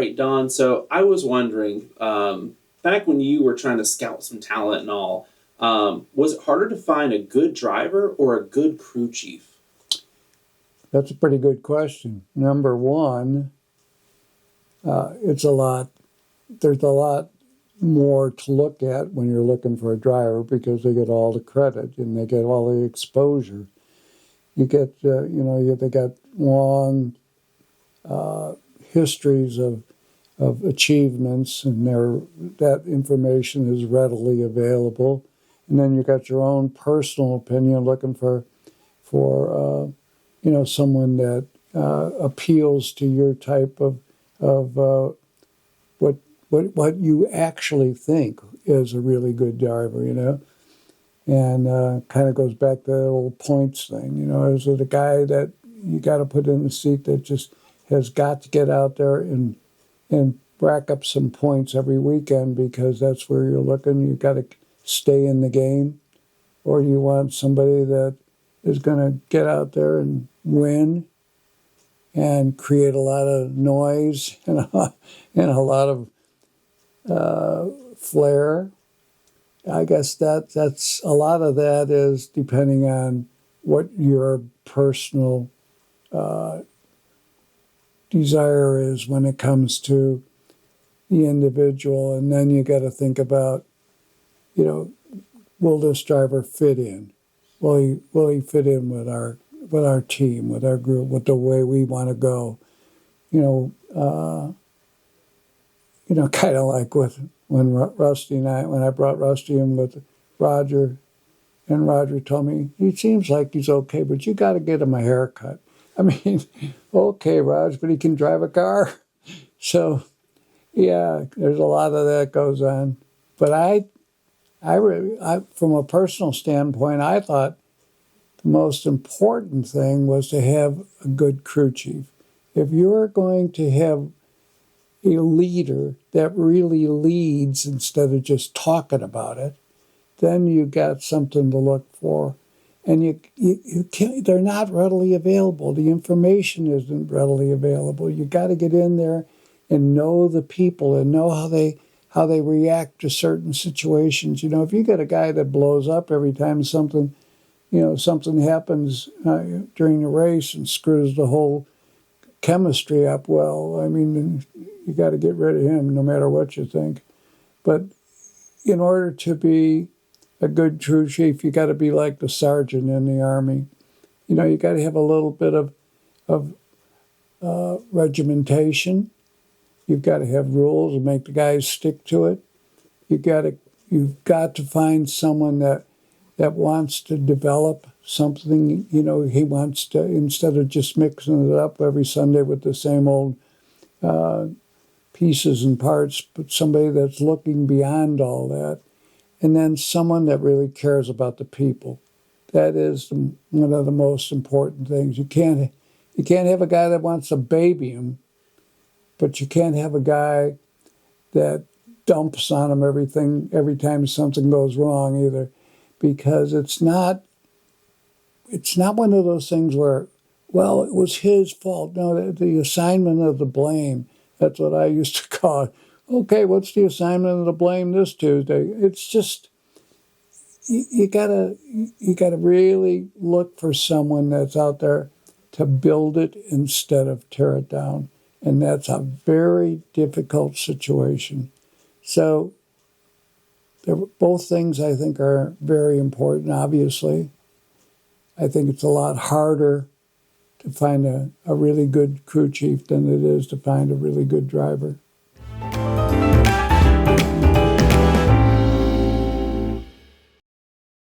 right, Don. So I was wondering, back when you were trying to scout some talent and all, was it harder to find a good driver or a good crew chief? That's a pretty good question. Number one, it's a lot. There's a lot more to look at when you're looking for a driver because they get all the credit and they get all the exposure. You get, they got long histories of achievements, and that information is readily available. And then you got your own personal opinion, looking for someone that appeals to your type of what you actually think is a really good driver, And kind of goes back to that old points thing, Is it a guy that you got to put in the seat that just has got to get out there and rack up some points every weekend because that's where you're looking. You got to stay in the game, or you want somebody that is going to get out there and win and create a lot of noise and a lot of flair. I guess that's a lot of that is depending on what your personal desire is when it comes to the individual. And then you got to think about, will this driver fit in? Will he fit in with our team, with our group, with the way we want to go? Kind of like when I brought Rusty in with Roger, and Roger told me, he seems like he's okay, but you got to get him a haircut. I mean, okay, Raj, but he can drive a car. So, yeah, there's a lot of that goes on. But I from a personal standpoint, I thought the most important thing was to have a good crew chief. If you're going to have a leader that really leads instead of just talking about it, then you got something to look for. And you can't, they're not readily available. The information isn't readily available. You got to get in there and know the people and know how they react to certain situations. If you get a guy that blows up every time something happens during the race and screws the whole chemistry up, well, I mean, you got to get rid of him no matter what you think. But in order to be a good crew chief, you got to be like the sergeant in the Army. You got to have a little bit of regimentation. You've got to have rules and make the guys stick to it. You've got to find someone that wants to develop something. He wants to, instead of just mixing it up every Sunday with the same old pieces and parts, but somebody that's looking beyond all that. And then someone that really cares about the people. That is one of the most important things. You can't have a guy that wants to baby him, but you can't have a guy that dumps on him every time something goes wrong either, because it's not one of those things where, well, it was his fault. No, the assignment of the blame. That's what I used to call it. Okay, what's the assignment of the blame this Tuesday? It's just you gotta really look for someone that's out there to build it instead of tear it down, and that's a very difficult situation. So, both things I think are very important. Obviously, I think it's a lot harder to find a really good crew chief than it is to find a really good driver.